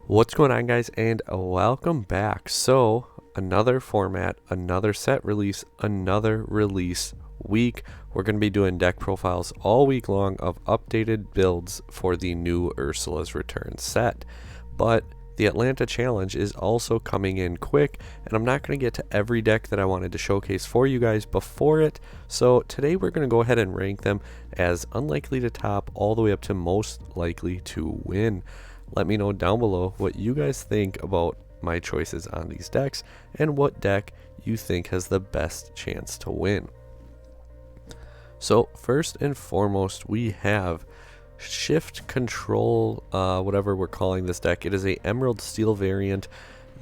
What's going on, guys, and welcome back. So another format, another set release, another release week. We're going to be doing deck profiles all week long of updated builds for the new Ursula's Return set. But the Atlanta Challenge is also coming in quick, and I'm not going to get to every deck that I wanted to showcase for you guys before it. So today we're going to go ahead and rank them as unlikely to top all the way up to most likely to win. Let me know down below what you guys think about my choices on these decks and what deck you think has the best chance to win. So first and foremost, we have Shift Control, whatever we're calling this deck. It is a Emerald Steel variant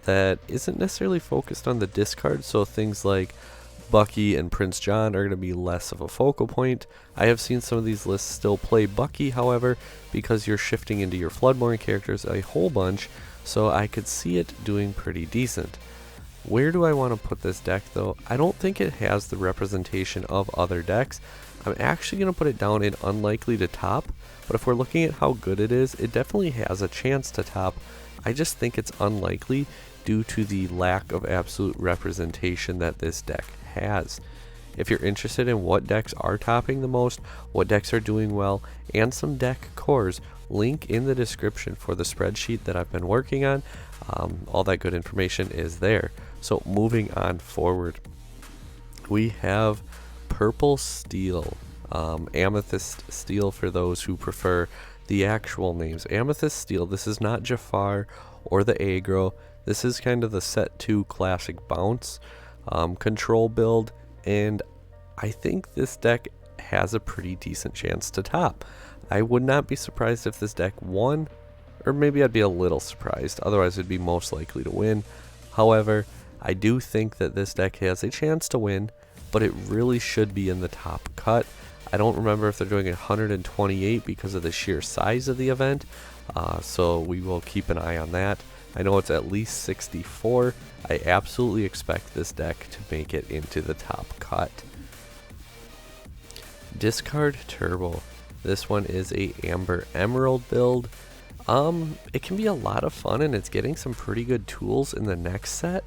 that isn't necessarily focused on the discard, so things like Bucky and Prince John are going to be less of a focal point. I have seen some of these lists still play Bucky, however, because you're shifting into your Floodborn characters a whole bunch, so I could see it doing pretty decent. Where do I want to put this deck, though? I don't think it has the representation of other decks. I'm actually going to put it down in unlikely to top, but if we're looking at how good it is, it definitely has a chance to top. I just think it's unlikely due to the lack of absolute representation that this deck has. If you're interested in what decks are topping the most, what decks are doing well, and some deck cores, link in the description for the spreadsheet that I've been working on. All that good information is there. So moving on forward, we have Purple Steel, Amethyst Steel for those who prefer the actual names. Amethyst Steel, this is not Jafar or the aggro. This is kind of the set 2 classic bounce control build, and I think this deck has a pretty decent chance to top. I would not be surprised if this deck won, or maybe I'd be a little surprised, otherwise it'd be most likely to win. However, I do think that this deck has a chance to win, but it really should be in the top cut. I don't remember if they're doing 128 because of the sheer size of the event, so we will keep an eye on that. I know it's at least 64. I absolutely expect this deck to make it into the top cut. Discard Turbo. This one is a Amber Emerald build. It can be a lot of fun, and it's getting some pretty good tools in the next set.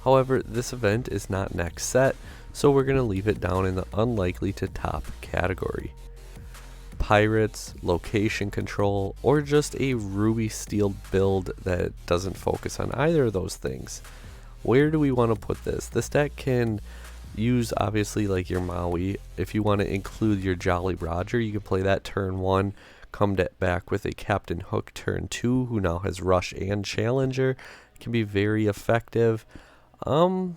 However, this event is not next set, so we're going to leave it down in the unlikely to top category. Pirates, location control, or just a ruby steel build that doesn't focus on either of those things. Where do we want to put this? This deck can use obviously like your Maui. If you want to include your Jolly Roger, you can play that turn 1, come back with a Captain Hook turn 2 who now has Rush and Challenger. It can be very effective. Again,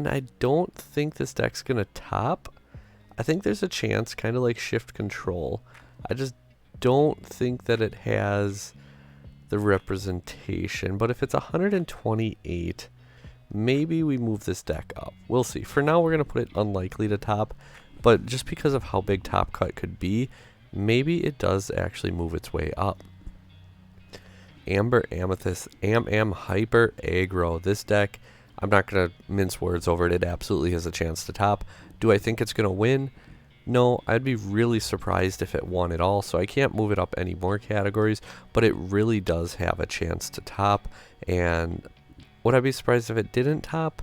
I don't think this deck's gonna top. I think there's a chance, kind of like Shift Control. I just don't think that it has the representation. But if it's 128, maybe we move this deck up. We'll see. For now, we're going to put it unlikely to top. But just because of how big top cut could be, maybe it does actually move its way up. Amber Amethyst, Am Hyper Aggro. This deck, I'm not going to mince words over it. It absolutely has a chance to top. Do I think it's going to win? No, I'd be really surprised if it won at all, so I can't move it up any more categories, but it really does have a chance to top. And would I be surprised if it didn't top?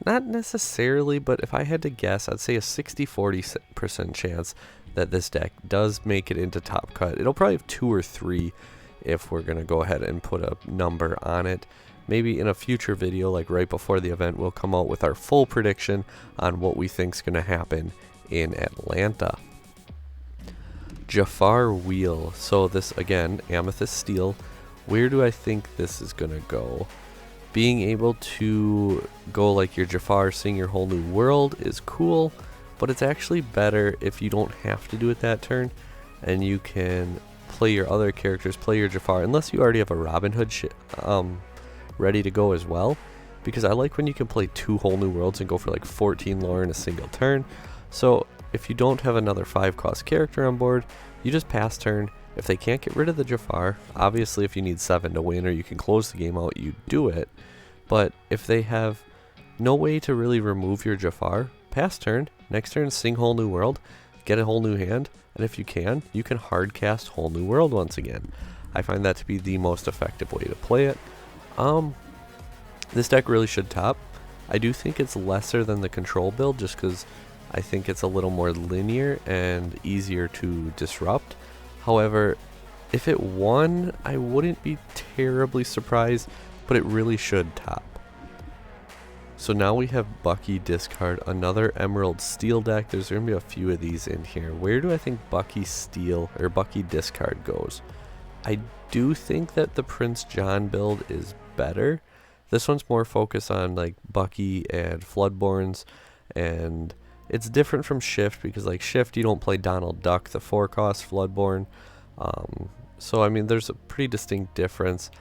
Not necessarily, but if I had to guess, I'd say a 60-40% chance that this deck does make it into top cut. It'll probably have 2 or 3 if we're going to go ahead and put a number on it. Maybe in a future video, like right before the event, we'll come out with our full prediction on what we think is going to happen in Atlanta. Jafar Wheel. So this, again, Amethyst Steel. Where do I think this is going to go? Being able to go like your Jafar, seeing your whole new world is cool, but it's actually better if you don't have to do it that turn, and you can play your other characters, play your Jafar, unless you already have a Robin Hood ready to go as well, because I like when you can play 2 whole new worlds and go for like 14 lore in a single turn. So if you don't have another 5-cost character on board, you just pass turn. If they can't get rid of the Jafar, obviously if you need 7 to win or you can close the game out, you do it. But if they have no way to really remove your Jafar, pass turn, next turn sing whole new world, get a whole new hand, and if you can hard cast whole new world once again. I find that to be the most effective way to play it. This deck really should top. I do think it's lesser than the control build just because I think it's a little more linear and easier to disrupt. However, if it won, I wouldn't be terribly surprised, but it really should top. So now we have Bucky discard another Emerald Steel deck. There's going to be a few of these in here. Where do I think Bucky Steel or Bucky discard goes? I do think that the Prince John build is better. This one's more focused on like Bucky and Floodborns, and it's different from Shift because like Shift you don't play Donald Duck, the 4-cost Floodborn. So I mean there's a pretty distinct difference.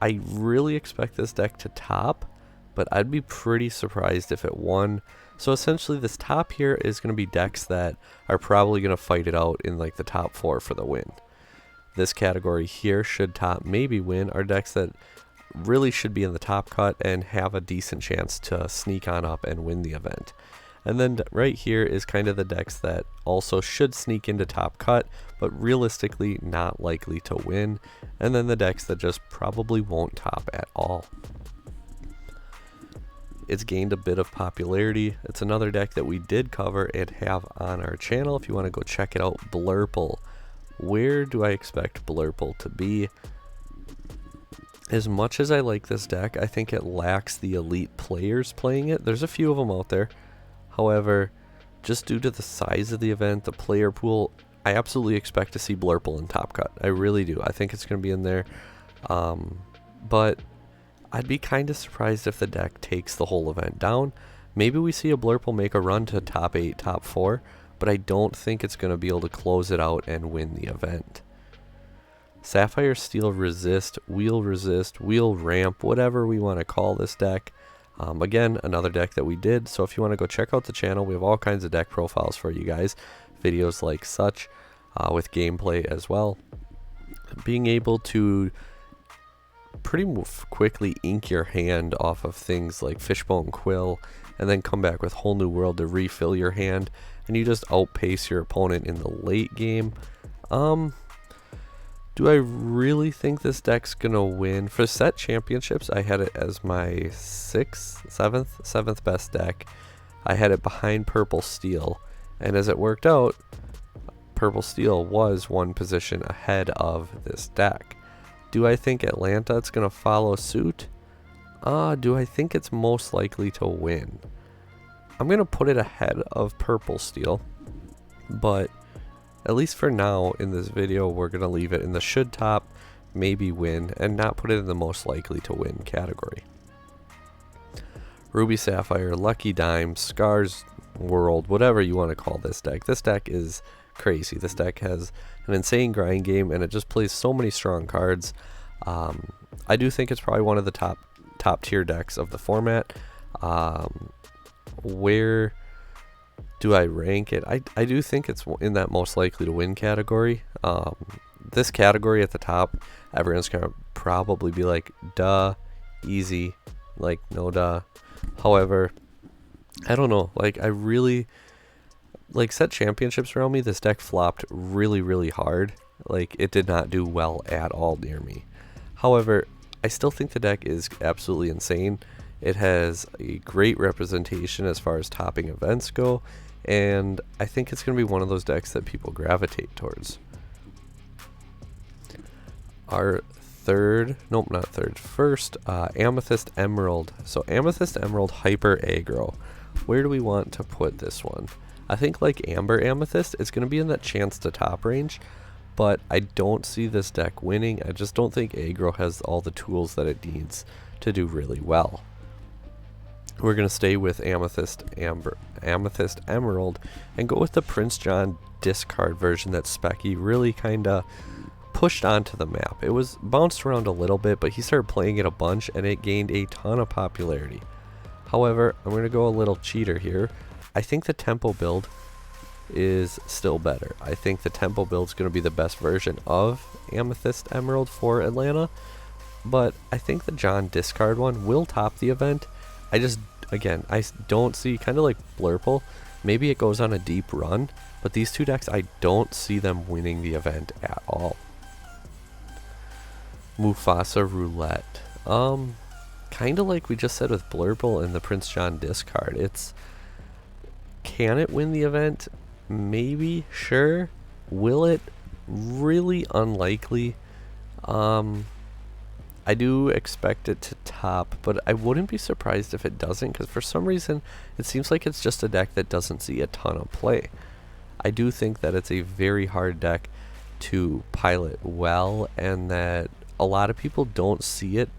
I really expect this deck to top, but I'd be pretty surprised if it won. So essentially this top here is going to be decks that are probably going to fight it out in like the top 4 for the win. This category here should top, maybe win, are decks that really should be in the top cut and have a decent chance to sneak on up and win the event. And then right here is kind of the decks that also should sneak into top cut, but realistically not likely to win. And then the decks that just probably won't top at all. It's gained a bit of popularity. It's another deck that we did cover and have on our channel. If you want to go check it out, Blurple. Where do I expect Blurple to be? As much as I like this deck, I think it lacks the elite players playing it. There's a few of them out there. However, just due to the size of the event, the player pool, I absolutely expect to see Blurple in top cut. I really do. I think it's going to be in there. But I'd be kind of surprised if the deck takes the whole event down. Maybe we see a Blurple make a run to top 8, top 4, but I don't think it's going to be able to close it out and win the event. Sapphire, Steel, Resist, Wheel Ramp, whatever we want to call this deck. Again, another deck that we did, so if you want to go check out the channel, we have all kinds of deck profiles for you guys, videos like such, with gameplay as well. Being able to pretty quickly ink your hand off of things like Fishbone Quill, and then come back with Whole New World to refill your hand, and you just outpace your opponent in the late game. Do I really think this deck's gonna win? For set championships, I had it as my 7th best deck. I had it behind Purple Steel, and as it worked out, Purple Steel was one position ahead of this deck. Do I think Atlanta it's gonna follow suit? Do I think it's most likely to win? I'm gonna put it ahead of Purple Steel, but at least for now in this video we're gonna leave it in the should top, maybe win, and not put it in the most likely to win category. Ruby Sapphire, Lucky Dime, Scars World, whatever you want to call this deck. This deck is crazy. This deck has an insane grind game and it just plays so many strong cards. I do think it's probably one of the top tier decks of the format. Where do I rank it? I do think it's in that most likely to win category. This category at the top, everyone's gonna probably be like, duh, easy, like no duh. However, I don't know, like I really like set championships around me. This deck flopped really hard. Like it did not do well at all near me. However, I still think the deck is absolutely insane. It has a great representation as far as topping events go, and I think it's going to be one of those decks that people gravitate towards. Our first Amethyst Emerald. So Amethyst Emerald Hyper Aggro. Where do we want to put this one? I think like Amber Amethyst, it's going to be in that chance to top range, but I don't see this deck winning. I just don't think aggro has all the tools that it needs to do really well. We're going to stay with Amethyst Emerald and go with the Prince John discard version that Specky really kind of pushed onto the map. It was bounced around a little bit, but he started playing it a bunch and it gained a ton of popularity. However, I'm going to go a little cheater here. I think the tempo build is still better. I think the tempo build is going to be the best version of Amethyst Emerald for Atlanta, but I think the John discard one will top the event. I don't see, kind of like Blurple, maybe it goes on a deep run, but these two decks, I don't see them winning the event at all. Mufasa Roulette. Kind of like we just said with Blurple and the Prince John discard. Can it win the event? Maybe, sure. Will it? Really unlikely. I do expect it to top, but I wouldn't be surprised if it doesn't, because for some reason it seems like it's just a deck that doesn't see a ton of play. I do think that it's a very hard deck to pilot well, and that a lot of people don't see it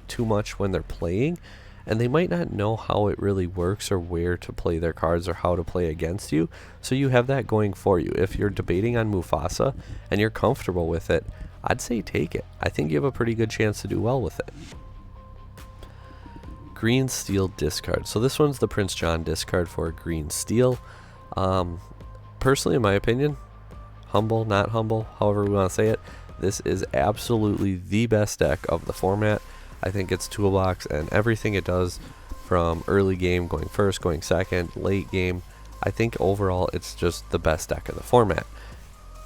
too much when they're playing, and they might not know how it really works or where to play their cards or how to play against you. So you have that going for you. If you're debating on Mufasa and you're comfortable with it, I'd say take it. I think you have a pretty good chance to do well with it. Green Steel discard. So this one's the Prince John discard for Green Steel. Personally, in my opinion, humble, not humble, however we want to say it, this is absolutely the best deck of the format. I think its toolbox and everything it does, from early game, going first, going second, late game, I think overall it's just the best deck of the format.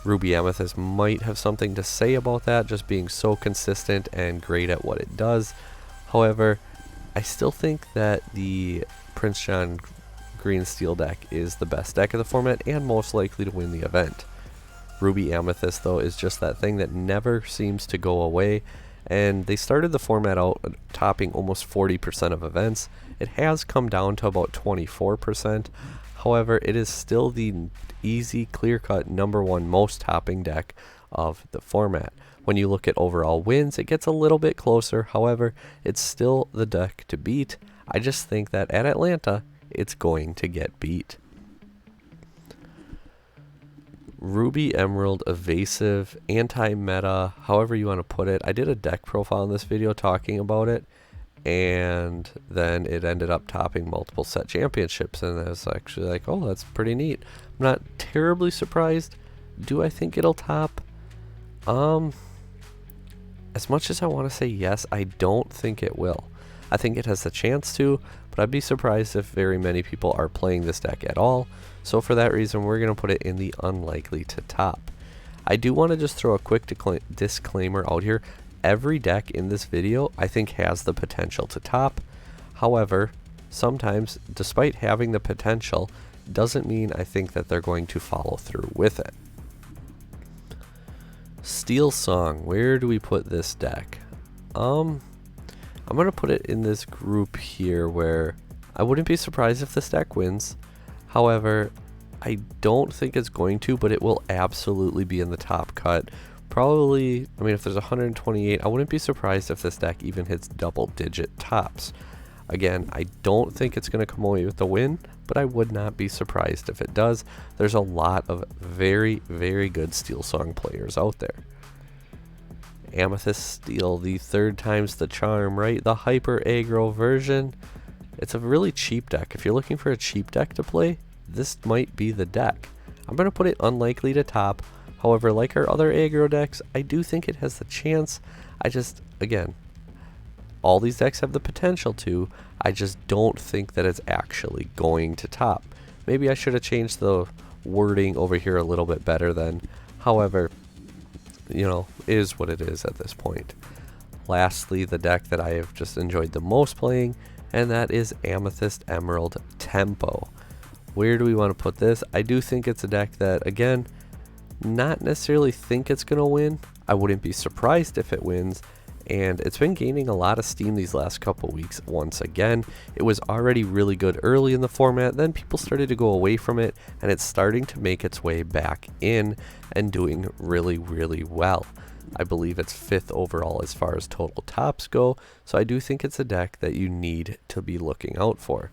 Ruby Amethyst might have something to say about that, just being so consistent and great at what it does. However, I still think that the Prince John Green Steel deck is the best deck of the format and most likely to win the event. Ruby Amethyst, though, is just that thing that never seems to go away, and they started the format out topping almost 40% of events. It has come down to about 24%. However, it is still the easy, clear-cut #1 most topping deck of the format. When you look at overall wins, it gets a little bit closer. However, it's still the deck to beat. I just think that at Atlanta, it's going to get beat. Ruby Emerald, evasive, anti-meta, however you want to put it. I did a deck profile in this video talking about it, and then it ended up topping multiple set championships, and I was actually like, oh, that's pretty neat. I'm not terribly surprised. Do I think it'll top? As much as I want to say yes, I don't think it will. I think it has the chance to, but I'd be surprised if very many people are playing this deck at all. So for that reason, we're going to put it in the unlikely to top. I do want to just throw a quick disclaimer out here. Every deck in this video, I think, has the potential to top. However, sometimes, despite having the potential, doesn't mean I think that they're going to follow through with it. Steelsong, where do we put this deck? I'm going to put it in this group here where I wouldn't be surprised if this deck wins. However, I don't think it's going to, but it will absolutely be in the top cut. Probably, I mean, if there's 128, I wouldn't be surprised if this deck even hits double-digit tops. Again, I don't think it's going to come away with the win, but I would not be surprised if it does. There's a lot of very, very good Steelsong players out there. Amethyst Steel, the third time's the charm, right? The hyper aggro version. It's a really cheap deck. If you're looking for a cheap deck to play, this might be the deck. I'm going to put it unlikely to top. However, like our other aggro decks, I do think it has the chance. I just, again, all these decks have the potential to. I just don't think that it's actually going to top. Maybe I should have changed the wording over here a little bit better then. However, you know, it is what it is at this point. Lastly, the deck that I have just enjoyed the most playing, and that is Amethyst Emerald Tempo. Where do we want to put this? I do think it's a deck that, again, not necessarily think it's going to win. I wouldn't be surprised if it wins, and it's been gaining a lot of steam these last couple weeks once again. It was already really good early in the format, then people started to go away from it, and it's starting to make its way back in and doing really, really well. I believe it's 5th overall as far as total tops go, so I do think it's a deck that you need to be looking out for.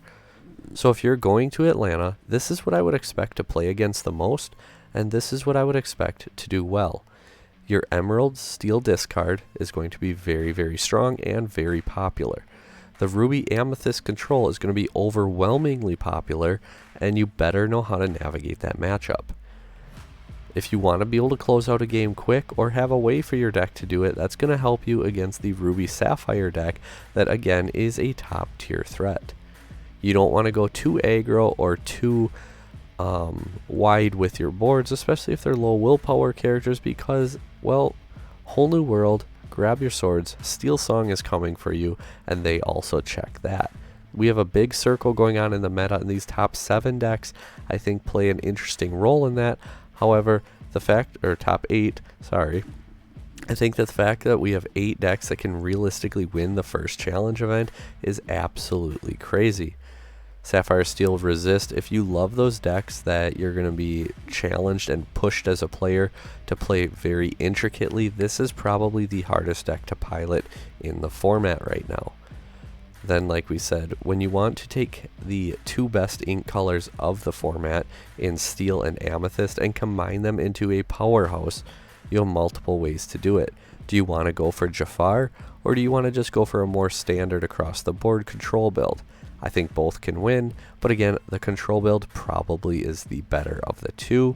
So if you're going to Atlanta, this is what I would expect to play against the most, and this is what I would expect to do well. Your Emerald Steel discard is going to be very, very strong and very popular. The Ruby Amethyst control is going to be overwhelmingly popular, and you better know how to navigate that matchup. If you want to be able to close out a game quick or have a way for your deck to do it, that's going to help you against the Ruby Sapphire deck that, again, is a top tier threat. You don't want to go too aggro or too wide with your boards, especially if they're low willpower characters, because, well, whole new world, grab your swords. Steelsong is coming for you, and they also check that. We have a big circle going on in the meta, and these top 7 decks, I think, play an interesting role in that. However, top 8, sorry. I think that the fact that we have 8 decks that can realistically win the first challenge event is absolutely crazy. Sapphire, Steel, Resist, if you love those decks that you're going to be challenged and pushed as a player to play very intricately, this is probably the hardest deck to pilot in the format right now. Then, like we said, when you want to take the 2 best ink colors of the format in Steel and Amethyst and combine them into a powerhouse, you have multiple ways to do it. Do you want to go for Jafar, or do you want to just go for a more standard across the board control build? I think both can win, but again, the control build probably is the better of the 2.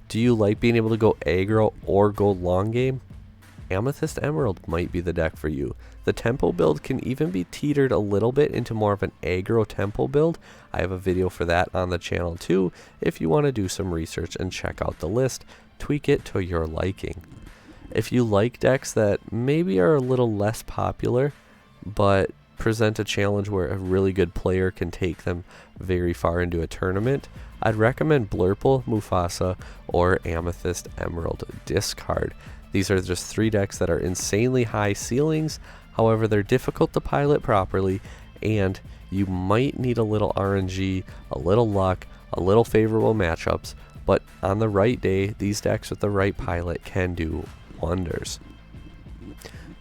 Do you like being able to go aggro or go long game? Amethyst Emerald might be the deck for you. The tempo build can even be teetered a little bit into more of an aggro tempo build. I have a video for that on the channel too, if you want to do some research and check out the list, tweak it to your liking. If you like decks that maybe are a little less popular, but present a challenge where a really good player can take them very far into a tournament, I'd recommend Blurple, Mufasa, or Amethyst Emerald Discard. These are just 3 decks that are insanely high ceilings, however they're difficult to pilot properly, and you might need a little RNG, a little luck, a little favorable matchups, but on the right day, these decks with the right pilot can do wonders.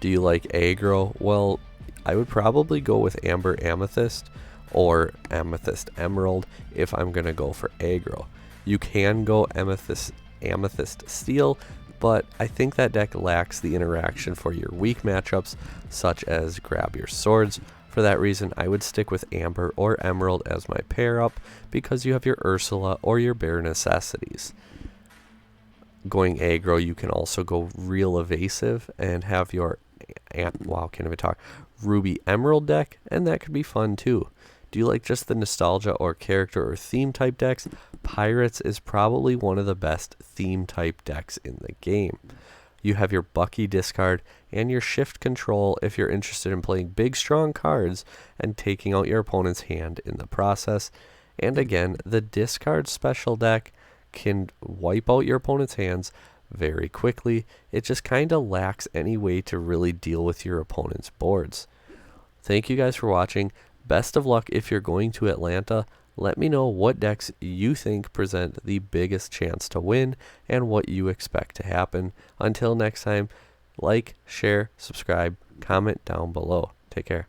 Do you like aggro? Well, I would probably go with Amber Amethyst or Amethyst Emerald if I'm going to go for aggro. You can go Amethyst Steel, but I think that deck lacks the interaction for your weak matchups, such as grab your swords. For that reason, I would stick with Amber or Emerald as my pair up, because you have your Ursula or your Bare Necessities. Going aggro, you can also go real evasive and have your Ruby Emerald deck, and that could be fun too. Do you like just the nostalgia or character or theme type decks? Pirates is probably one of the best theme type decks in the game. You have your Bucky discard and your shift control if you're interested in playing big strong cards and taking out your opponent's hand in the process. And again, the discard special deck can wipe out your opponent's hands very quickly. It just kind of lacks any way to really deal with your opponent's boards. Thank you guys for watching. Best of luck if you're going to Atlanta. Let me know what decks you think present the biggest chance to win and what you expect to happen. Until next time, like, share, subscribe, comment down below. Take care.